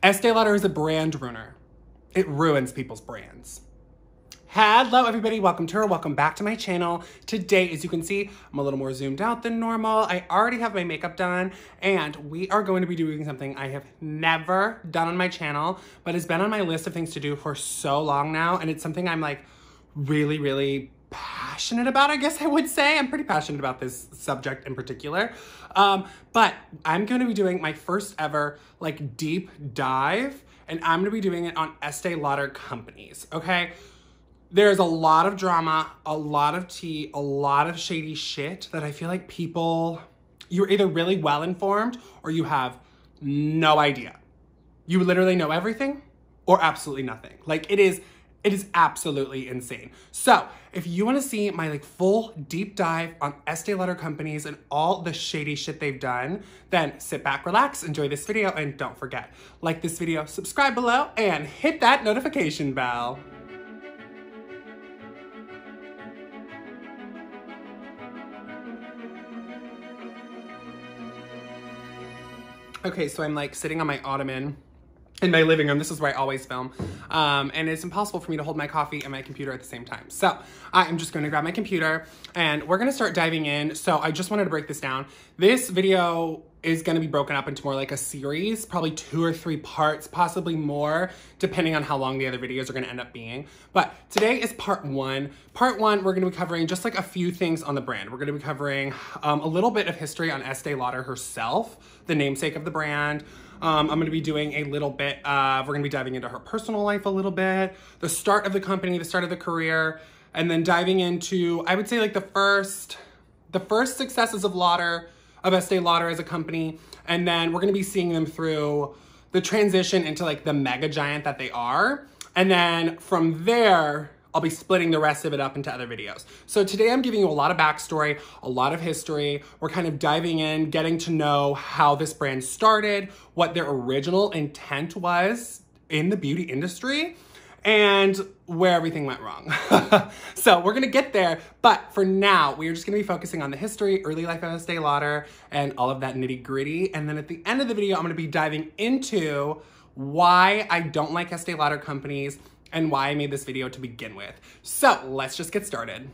Estee Lauder is a brand ruiner. It ruins people's brands. Hello everybody, welcome back to my channel. Today, as you can see, I'm a little more zoomed out than normal. I already have my makeup done, and we are going to be doing something I have never done on my channel, but has been on my list of things to do for so long now, and it's something I'm like really passionate about, I guess I would say. I'm pretty passionate about this subject in particular. But I'm going to be doing my first ever like deep dive, and I'm going to be doing it on Estee Lauder companies, okay? There's a lot of drama, a lot of tea, a lot of shady shit that I feel like people, you're either really well informed or you have no idea. You literally know everything or absolutely nothing. Like it is absolutely insane. So if you want to see my like full deep dive on Estee Lauder companies and all the shady shit they've done, then sit back, relax, enjoy this video, and don't forget, like this video, subscribe below, and hit that notification bell. Okay, so I'm like sitting on my ottoman in my living room. This is where I always film. And it's impossible for me to hold my coffee and my computer at the same time. So I am just gonna grab my computer and we're gonna start diving in. So I just wanted to break this down. This video is gonna be broken up into more like a series, probably 2 or 3 parts, possibly more, depending on how long the other videos are gonna end up being. But today is part 1. Part 1, we're gonna be covering just like a few things on the brand. We're gonna be covering a little bit of history on Estee Lauder herself, the namesake of the brand. I'm gonna be doing a little bit of, we're gonna be diving into her personal life a little bit, the start of the company, the start of the career, and then diving into, I would say like the first successes of Estee Lauder as a company, and then we're gonna be seeing them through the transition into like the mega giant that they are. And then from there, I'll be splitting the rest of it up into other videos. So today I'm giving you a lot of backstory, a lot of history. We're kind of diving in, getting to know how this brand started, what their original intent was in the beauty industry, and where everything went wrong. So we're gonna get there, but for now, we are just gonna be focusing on the history, early life of Estee Lauder, and all of that nitty gritty. And then at the end of the video, I'm gonna be diving into why I don't like Estee Lauder companies and why I made this video to begin with. So let's just get started.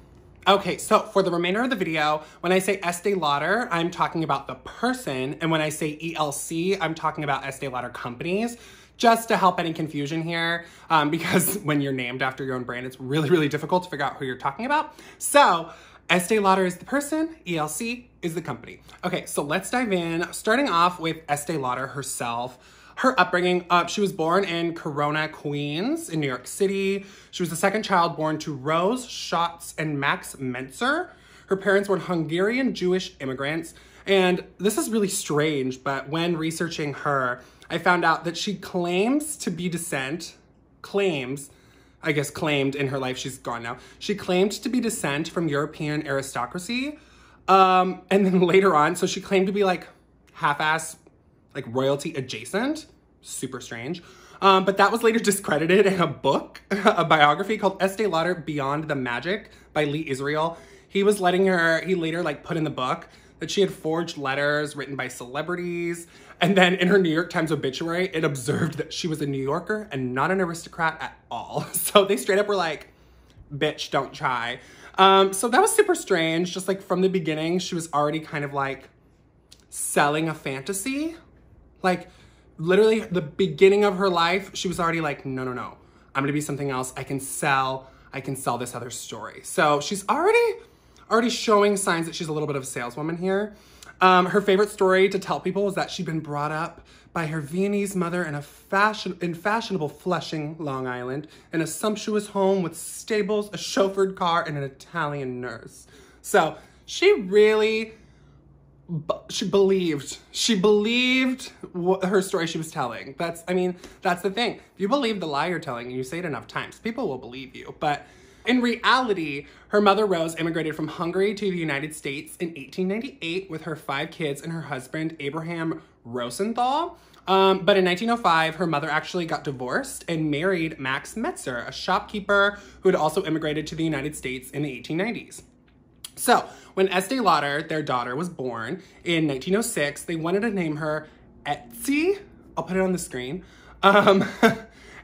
Okay, so for the remainder of the video, when I say Estee Lauder, I'm talking about the person, and when I say ELC, I'm talking about Estee Lauder companies, just to help any confusion here, because when you're named after your own brand, it's really difficult to figure out who you're talking about. So Estee Lauder is the person, ELC is the company. Okay, so let's dive in, starting off with Estee Lauder herself. Her upbringing, she was born in Corona, Queens in New York City. She was the second child born to Rose Schatz and Max Mentzer. Her parents were Hungarian Jewish immigrants. And this is really strange, but when researching her, I found out that she claims to be claimed in her life, she's gone now. She claimed to be descent from European aristocracy. And then later on, so she claimed to be like half-ass, like royalty adjacent, super strange. But that was later discredited in a book, a biography called Estee Lauder Beyond the Magic by Lee Israel. He later like put in the book that she had forged letters written by celebrities. And then in her New York Times obituary, it observed that she was a New Yorker and not an aristocrat at all. So they straight up were like, bitch, don't try. So that was super strange. Just like from the beginning, she was already kind of like selling a fantasy. Like literally the beginning of her life, she was already like, no, I'm gonna be something else. I can sell this other story. So she's already showing signs that she's a little bit of a saleswoman here. Her favorite story to tell people was that she'd been brought up by her Viennese mother in fashionable Flushing, Long Island, in a sumptuous home with stables, a chauffeured car, and an Italian nurse. So she believed her story she was telling. That's the thing. If you believe the lie you're telling and you say it enough times, people will believe you. But in reality, her mother Rose immigrated from Hungary to the United States in 1898 with her 5 kids and her husband, Abraham Rosenthal. But in 1905, her mother actually got divorced and married Max Mentzer, a shopkeeper who had also immigrated to the United States in the 1890s. So when Estee Lauder, their daughter, was born in 1906, they wanted to name her ESTÄE. I'll put it on the screen. um,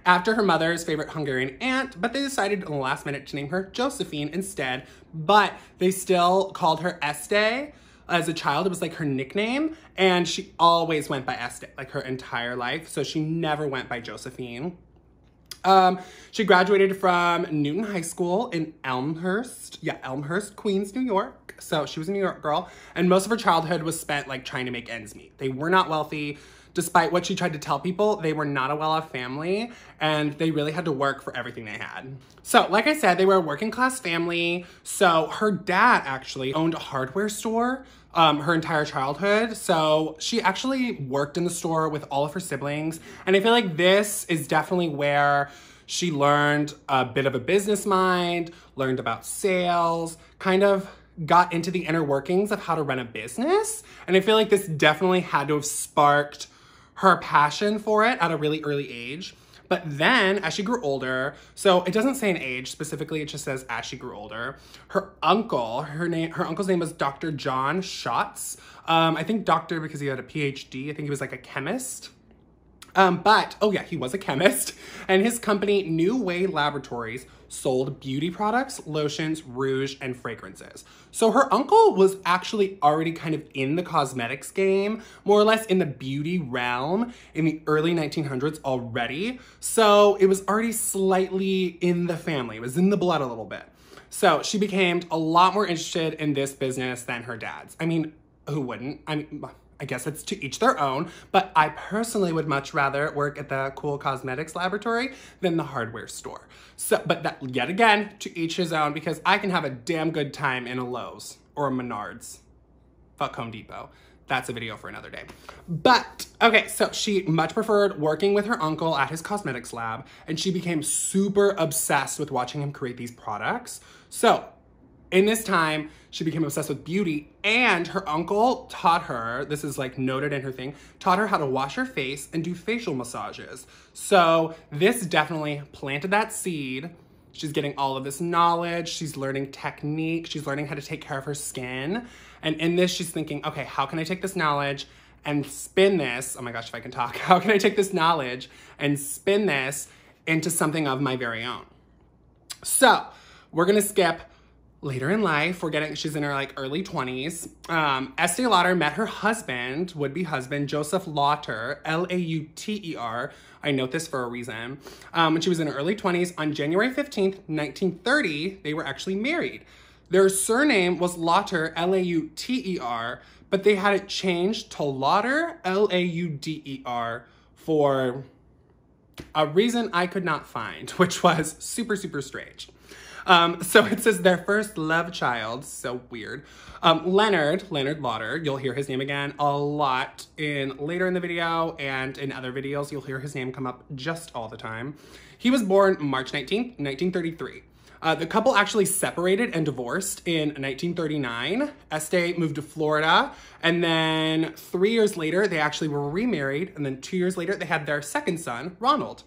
after her mother's favorite Hungarian aunt, but they decided in the last minute to name her Josephine instead, but they still called her Estee. As a child, it was like her nickname, and she always went by Estee, like her entire life, so she never went by Josephine. She graduated from Newton High School in Elmhurst, Queens, New York. So she was a New York girl, and most of her childhood was spent like trying to make ends meet. They were not wealthy. Despite what she tried to tell people, they were not a well-off family, and they really had to work for everything they had. So, like I said, they were a working class family. So her dad actually owned a hardware store her entire childhood. So she actually worked in the store with all of her siblings. And I feel like this is definitely where she learned a bit of a business mind, learned about sales, kind of got into the inner workings of how to run a business. And I feel like this definitely had to have sparked her passion for it at a really early age. But then as she grew older, so it doesn't say an age specifically, it just says as she grew older, her uncle's name was Dr. John Schatz. I think doctor because he had a PhD. I think he was like a chemist. He was a chemist, and his company, New Way Laboratories, sold beauty products, lotions, rouge, and fragrances. So her uncle was actually already kind of in the cosmetics game, more or less in the beauty realm in the early 1900s already. So it was already slightly in the family. It was in the blood a little bit. So she became a lot more interested in this business than her dad's. I mean, who wouldn't? I guess it's to each their own, but I personally would much rather work at the cool cosmetics laboratory than the hardware store. So, but that, yet again, to each his own, because I can have a damn good time in a Lowe's or a Menards. Fuck Home Depot. That's a video for another day. But, okay, so she much preferred working with her uncle at his cosmetics lab, and she became super obsessed with watching him create these products. So, in this time, she became obsessed with beauty, and her uncle taught her, this is like noted in her thing, taught her how to wash her face and do facial massages. So this definitely planted that seed. She's getting all of this knowledge. She's learning technique. She's learning how to take care of her skin. And in this, she's thinking, okay, how can I take this knowledge and spin this? Oh my gosh, if I can talk. How can I take this knowledge and spin this into something of my very own? So we're gonna skip later in life. She's in her like early 20s. Estee Lauder met her husband, would-be husband, Joseph Lauter, Lauter. I note this for a reason. When she was in her early 20s, on January 15th, 1930, they were actually married. Their surname was Lauter, Lauter, but they had it changed to Lauder, Lauder, for a reason I could not find, which was super, super strange. So it says their first love child, so weird. Leonard Lauder, you'll hear his name again a lot later in the video, and in other videos, you'll hear his name come up just all the time. He was born March 19th, 1933. The couple actually separated and divorced in 1939. Estee moved to Florida, and then 3 years later, they actually were remarried, and then 2 years later, they had their second son, Ronald.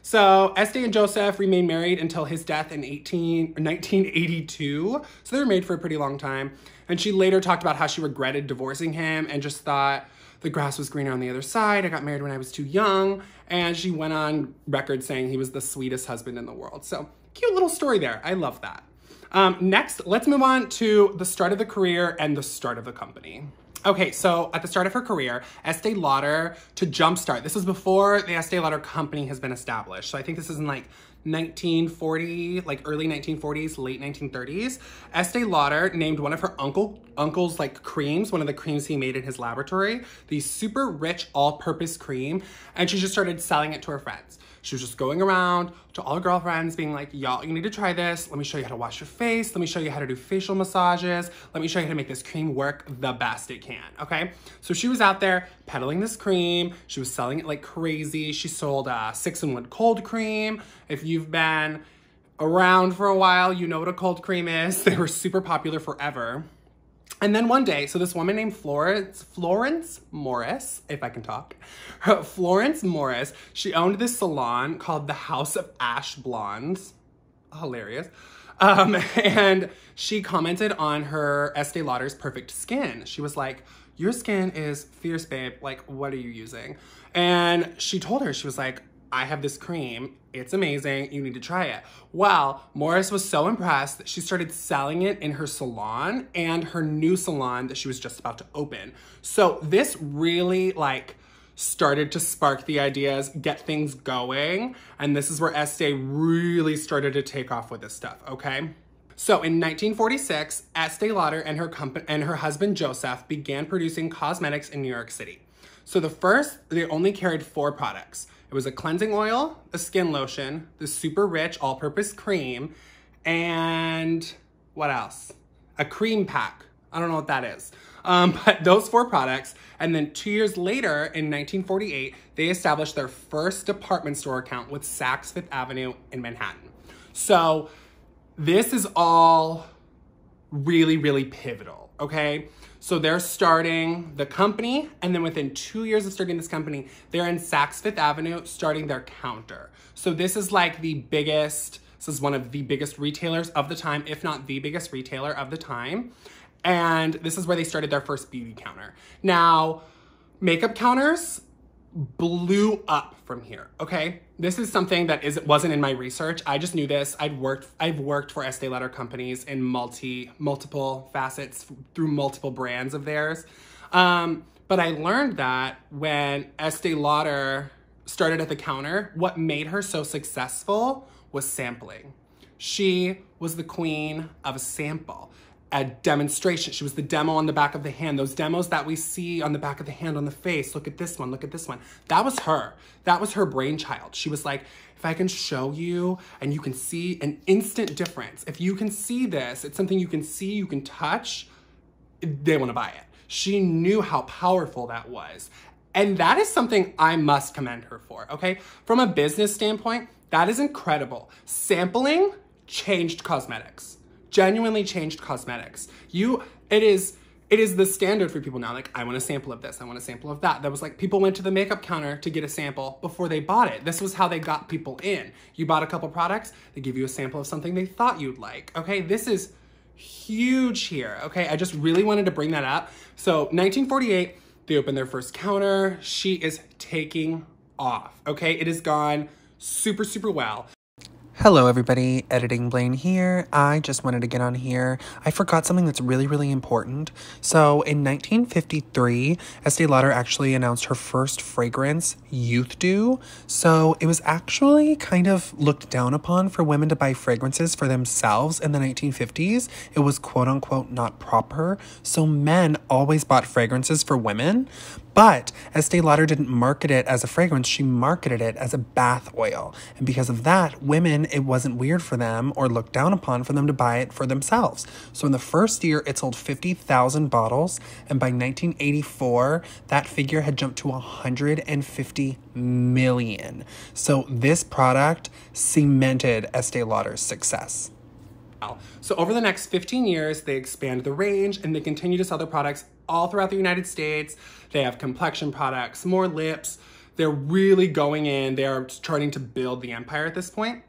So Estee and Joseph remained married until his death in 1982. So they were married for a pretty long time. And she later talked about how she regretted divorcing him and just thought the grass was greener on the other side. I got married when I was too young. And she went on record saying he was the sweetest husband in the world. So cute little story there. I love that. Next, let's move on to the start of the career and the start of the company. Okay, so at the start of her career, Estee Lauder, to jumpstart, this is before the Estee Lauder company has been established. So I think this is in like 1940, like early 1940s, late 1930s. Estee Lauder named one of her uncle's like creams, one of the creams he made in his laboratory, the super rich all-purpose cream, and she just started selling it to her friends. She was just going around to all her girlfriends being like, y'all, you need to try this. Let me show you how to wash your face. Let me show you how to do facial massages. Let me show you how to make this cream work the best it can, okay? So she was out there peddling this cream. She was selling it like crazy. She sold 6-in-1 cold cream. If you've been around for a while, you know what a cold cream is. They were super popular forever. And then one day, so this woman named Florence Morris, if I can talk, Florence Morris, she owned this salon called the House of Ash Blondes. Hilarious. And she commented on her Estee Lauder's perfect skin. She was like, your skin is fierce, babe. Like, what are you using? And she told her, she was like, I have this cream. It's amazing. You need to try it. Well, Morris was so impressed that she started selling it in her salon and her new salon that she was just about to open. So this really like started to spark the ideas, get things going. And this is where Estee really started to take off with this stuff, okay? So in 1946, Estee Lauder and her husband Joseph began producing cosmetics in New York City. So they only carried 4 products. It was a cleansing oil, a skin lotion, the super rich all-purpose cream, and what else? A cream pack. I don't know what that is. But those 4 products. And then 2 years later, in 1948, they established their first department store account with Saks Fifth Avenue in Manhattan. So this is all really, really pivotal, okay? So they're starting the company, and then within 2 years of starting this company, they're in Saks Fifth Avenue starting their counter. So this is like this is one of the biggest retailers of the time, if not the biggest retailer of the time. And this is where they started their first beauty counter. Now, makeup counters blew up from here, okay? This is something that wasn't in my research. I just knew this. I've worked for Estee Lauder companies in multiple facets through multiple brands of theirs. But I learned that when Estee Lauder started at the counter, what made her so successful was sampling. She was the queen of a sample. A demonstration. She was the demo on the back of the hand. Those demos that we see on the back of the hand on the face. Look at this one, look at this one. That was her. That was her brainchild. She was like, if I can show you and you can see an instant difference, if you can see this, it's something you can see, you can touch, they want to buy it. She knew how powerful that was. And that is something I must commend her for, okay? From a business standpoint, that is incredible. Sampling changed cosmetics. Genuinely changed cosmetics. It is the standard for people now. Like, I want a sample of this, I want a sample of that. That was like, people went to the makeup counter to get a sample before they bought it. This was how they got people in. You bought a couple products, they give you a sample of something they thought you'd like, okay? This is huge here, okay? I just really wanted to bring that up. So 1948, they opened their first counter. She is taking off, okay? It has gone super, super well. Hello everybody, Editing Blane here. I just wanted to get on here. I forgot something that's really, really important. So in 1953, Estee Lauder actually announced her first fragrance, Youth Dew. So it was actually kind of looked down upon for women to buy fragrances for themselves in the 1950s. It was quote unquote not proper. So men always bought fragrances for women. But Estee Lauder didn't market it as a fragrance, she marketed it as a bath oil. And because of that, women, it wasn't weird for them or looked down upon for them to buy it for themselves. So in the first year, it sold 50,000 bottles. And by 1984, that figure had jumped to 150 million. So this product cemented Estee Lauder's success. So over the next 15 years, they expand the range and they continue to sell their products all throughout the United States. They have complexion products, more lips. They're really going in. They are starting to build the empire at this point.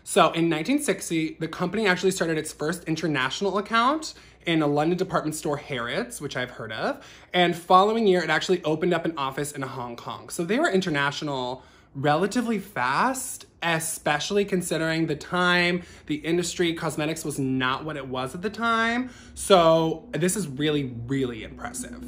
So in 1960, the company actually started its first international account in a London department store, Harrods, which I've heard of. And following year, it actually opened up an office in Hong Kong. So they were international relatively fast, especially considering the time, the industry, cosmetics was not what it was at the time. So this is really, really impressive.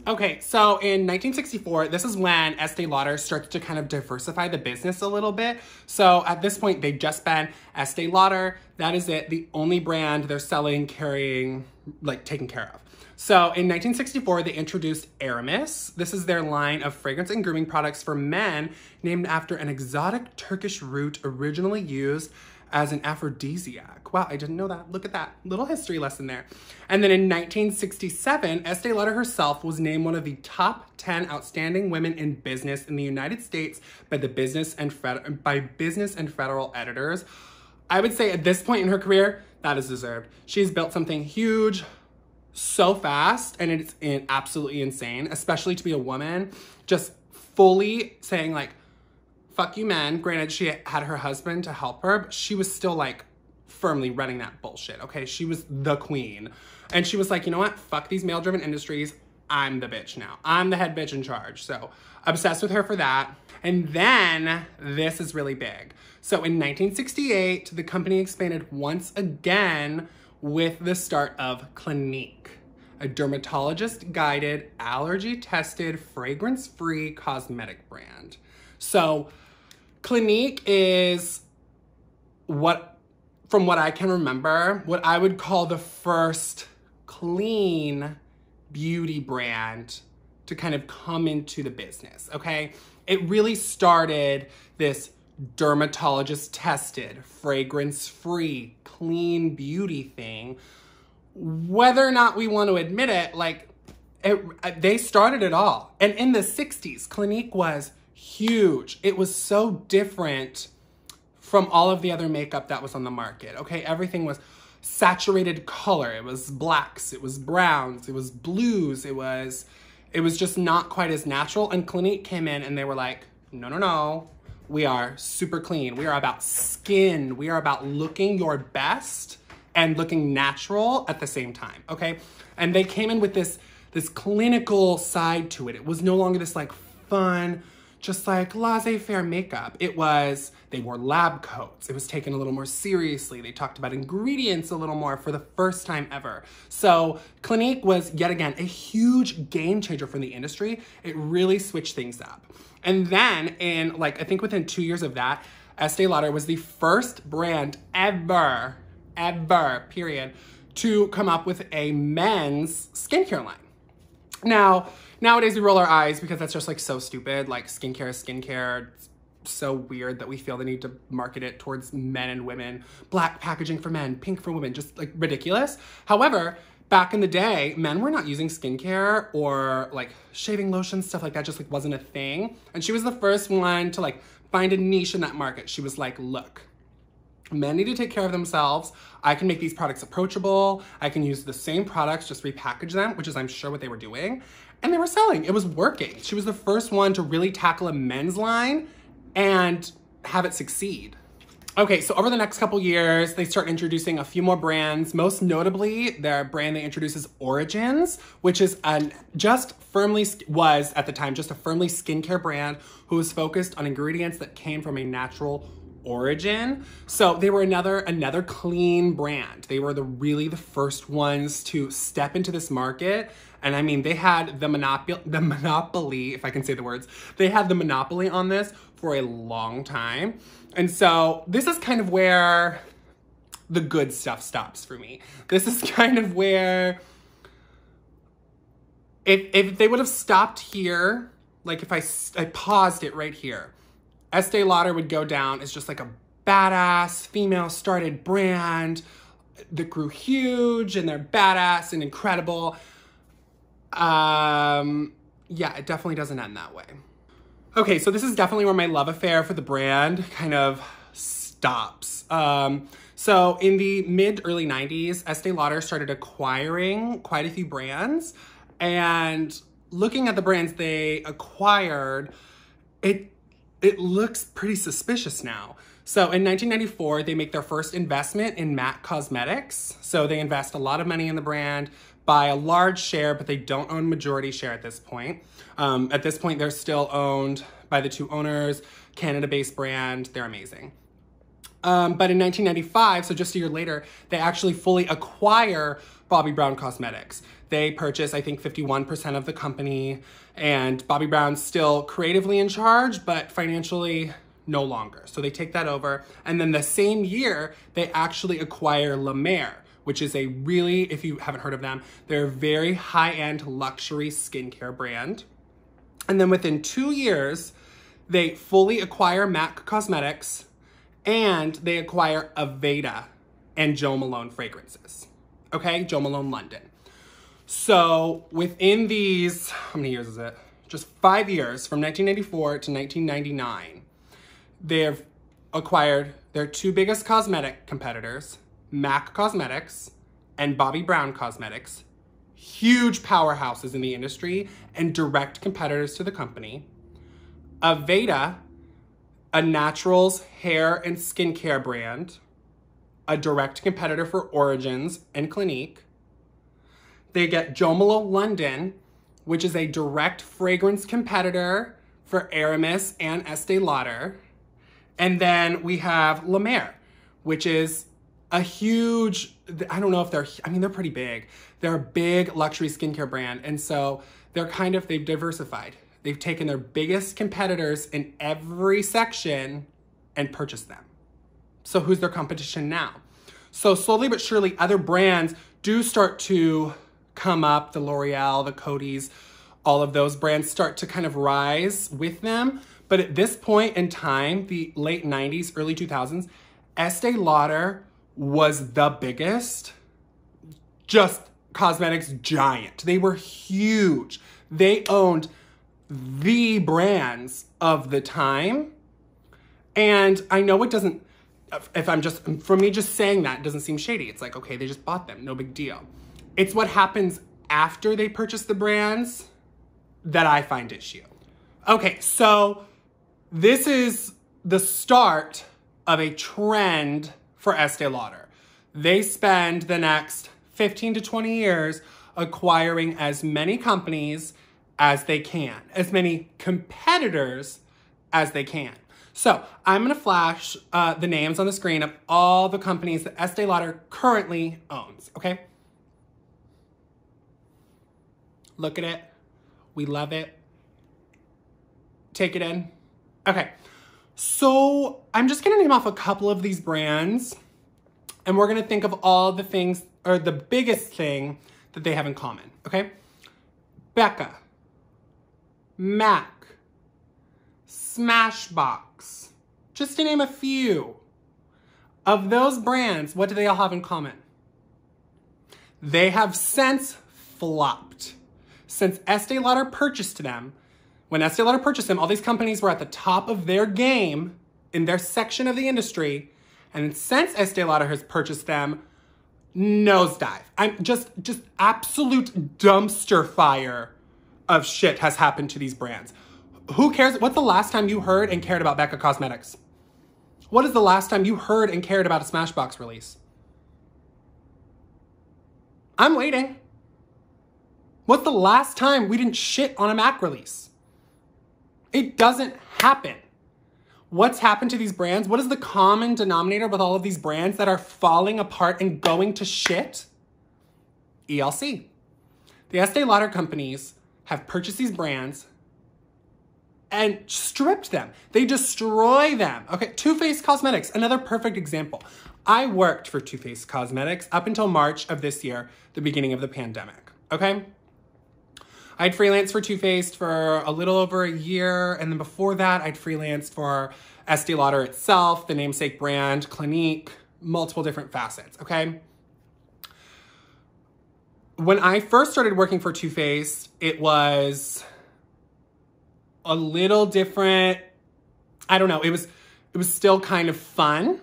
Okay, so in 1964, this is when Estee Lauder starts to kind of diversify the business a little bit. So at this point, they've just been Estee Lauder. That is it, the only brand they're selling, carrying, like taking care of. So in 1964, they introduced Aramis. This is their line of fragrance and grooming products for men named after an exotic Turkish root originally used as an aphrodisiac. Wow, I didn't know that. Look at that, little history lesson there. And then in 1967, Estee Lauder herself was named one of the top 10 outstanding women in business in the United States by Business and Federal editors. I would say at this point in her career, that is deserved. She's built something huge, so fast, and it's absolutely insane, especially to be a woman, just fully saying like, fuck you men. Granted, she had her husband to help her, but she was still like firmly running that bullshit, okay? She was the queen. And she was like, you know what? Fuck these male-driven industries. I'm the bitch now. I'm the head bitch in charge. So obsessed with her for that. And then this is really big. So in 1968, the company expanded once again with the start of Clinique, a dermatologist-guided, allergy-tested, fragrance-free cosmetic brand. So Clinique is from what I can remember, what I would call the first clean beauty brand to kind of come into the business, okay? It really started this dermatologist-tested, fragrance-free, clean beauty thing. Whether or not we want to admit it, like, they started it all. And in the 60s, Clinique was huge. It was so different from all of the other makeup that was on the market, okay? Everything was saturated color. It was blacks, it was browns, it was blues, it was just not quite as natural. And Clinique came in and they were like, no, no, no. We are super clean. We are about skin. We are about looking your best and looking natural at the same time, okay? And they came in with this clinical side to it. It was no longer this like fun, just like laissez-faire makeup. It was, they wore lab coats. It was taken a little more seriously. They talked about ingredients a little more for the first time ever. So Clinique was, yet again, a huge game changer for the industry. It really switched things up. And then in, like, I think within 2 years of that, Estee Lauder was the first brand ever, period, to come up with a men's skincare line. Now, nowadays we roll our eyes because that's just like so stupid. Like skincare is skincare. It's so weird that we feel the need to market it towards men and women. Black packaging for men, pink for women, just like ridiculous. However, back in the day, men were not using skincare or like shaving lotion, stuff like that just like wasn't a thing. And she was the first one to like find a niche in that market. She was like, look, men need to take care of themselves. I can make these products approachable. I can use the same products, just repackage them, which is I'm sure what they were doing. And they were selling, it was working. She was the first one to really tackle a men's line and have it succeed. Okay, so over the next couple years, they start introducing a few more brands. Most notably, their brand they introduce is Origins, which is was at the time just a firmly skincare brand who was focused on ingredients that came from a natural origin. So they were another clean brand. They were really the first ones to step into this market. And I mean, they had the monopoly, if I can say the words, they had the monopoly on this for a long time. And so this is kind of where the good stuff stops for me. This is kind of where, if they would have stopped here, like if I paused it right here, Estee Lauder would go down as just like a badass female-started brand that grew huge and they're badass and incredible. Yeah, it definitely doesn't end that way. Okay, so this is definitely where my love affair for the brand kind of stops. So in the mid-early 90s, Estee Lauder started acquiring quite a few brands, and looking at the brands they acquired, it looks pretty suspicious now. So in 1994, they make their first investment in MAC Cosmetics. So they invest a lot of money in the brand, buy a large share, but they don't own majority share at this point. At this point, they're still owned by the two owners, Canada-based brand. They're amazing. But in 1995, so just a year later, they actually fully acquire Bobbi Brown Cosmetics. They purchase, I think, 51% of the company, and Bobbi Brown's still creatively in charge, but financially no longer. So they take that over. And then the same year, they actually acquire La Mer, which is a really, if you haven't heard of them, they're a very high-end luxury skincare brand. And then within 2 years, they fully acquire MAC Cosmetics, and they acquire Aveda and Jo Malone fragrances. Okay, Jo Malone London. So within these, how many years is it? Just 5 years, from 1984 to 1999, they've acquired their two biggest cosmetic competitors, MAC Cosmetics and Bobbi Brown Cosmetics, huge powerhouses in the industry and direct competitors to the company. Aveda, a naturals hair and skincare brand, a direct competitor for Origins and Clinique. They get Jo Malone London, which is a direct fragrance competitor for Aramis and Estee Lauder. And then we have La Mer, which is a huge, I don't know if they're, I mean, they're pretty big. They're a big luxury skincare brand. And so they've diversified. They've taken their biggest competitors in every section and purchased them. So who's their competition now? So slowly but surely, other brands do start to come up, the L'Oreal, the Coty's, all of those brands start to kind of rise with them. But at this point in time, the late 90s, early 2000s, Estee Lauder was the biggest, just cosmetics giant. They were huge. They owned the brands of the time. And I know it doesn't, for me just saying that, it doesn't seem shady. It's like, okay, they just bought them, no big deal. It's what happens after they purchase the brands that I find issue. Okay, so this is the start of a trend for Estee Lauder. They spend the next 15 to 20 years acquiring as many companies as they can, as many competitors as they can. So I'm gonna flash the names on the screen of all the companies that Estee Lauder currently owns, okay? Look at it. We love it. Take it in. Okay, so I'm just gonna name off a couple of these brands and we're gonna think of all the things, or the biggest thing that they have in common, okay? Becca, MAC, Smashbox, just to name a few. Of those brands, what do they all have in common? They have since flopped. Since Estee Lauder purchased them, when Estee Lauder purchased them, all these companies were at the top of their game in their section of the industry. And since Estee Lauder has purchased them, nosedive. I'm just absolute dumpster fire of shit has happened to these brands. Who cares? What's the last time you heard and cared about Becca Cosmetics? What is the last time you heard and cared about a Smashbox release? I'm waiting. What's the last time we didn't shit on a MAC release? It doesn't happen. What's happened to these brands? What is the common denominator with all of these brands that are falling apart and going to shit? ELC. The Estee Lauder companies have purchased these brands and stripped them. They destroy them. Okay, Too Faced Cosmetics, another perfect example. I worked for Too Faced Cosmetics up until March of this year, the beginning of the pandemic, okay? I'd freelanced for Too Faced for a little over a year, and then before that, I'd freelanced for Estee Lauder itself, the namesake brand, Clinique, multiple different facets, okay? When I first started working for Too Faced, it was a little different. I don't know, it was still kind of fun.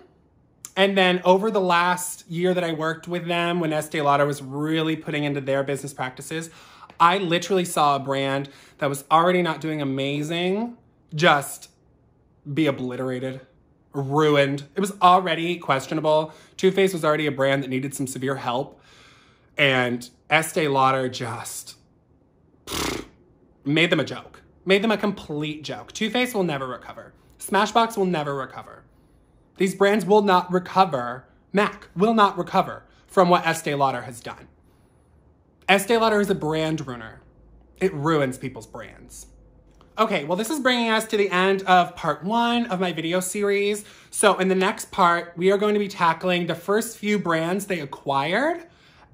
And then over the last year that I worked with them, when Estee Lauder was really putting into their business practices, I literally saw a brand that was already not doing amazing just be obliterated, ruined. It was already questionable. Too Faced was already a brand that needed some severe help. And Estee Lauder just made them a joke. Made them a complete joke. Too Faced will never recover. Smashbox will never recover. These brands will not recover. MAC will not recover from what Estee Lauder has done. Estee Lauder is a brand ruiner. It ruins people's brands. Okay, well, this is bringing us to the end of part 1 of my video series. So in the next part, we are going to be tackling the first few brands they acquired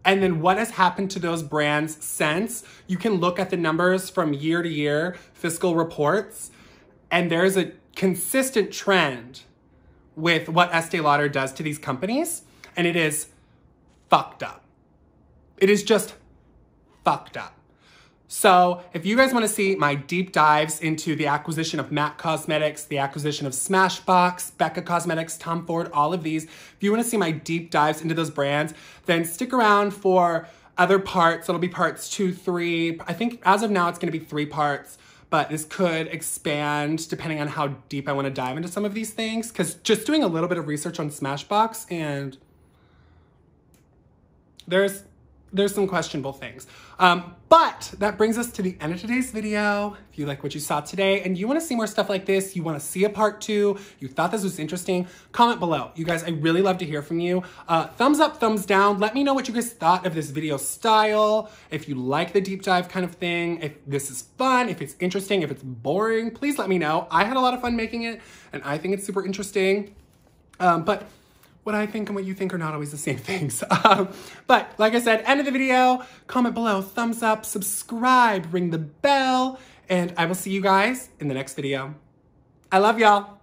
and then what has happened to those brands since. You can look at the numbers from year to year, fiscal reports, and there's a consistent trend with what Estee Lauder does to these companies, and it is fucked up. It is just fucked up. So if you guys want to see my deep dives into the acquisition of MAC Cosmetics, the acquisition of Smashbox, Becca Cosmetics, Tom Ford, all of these, if you want to see my deep dives into those brands, then stick around for other parts. It'll be parts 2, 3. I think as of now, it's going to be 3 parts, but this could expand depending on how deep I want to dive into some of these things. Because just doing a little bit of research on Smashbox, and there's there's some questionable things. But that brings us to the end of today's video. If you like what you saw today and you want to see more stuff like this, you want to see a part 2, you thought this was interesting, comment below. You guys, I really love to hear from you. Thumbs up, thumbs down. Let me know what you guys thought of this video style. If you like the deep dive kind of thing, if this is fun, if it's interesting, if it's boring, please let me know. I had a lot of fun making it and I think it's super interesting. But what I think and what you think are not always the same things. But like I said, end of the video, comment below, thumbs up, subscribe, ring the bell, and I will see you guys in the next video. I love y'all.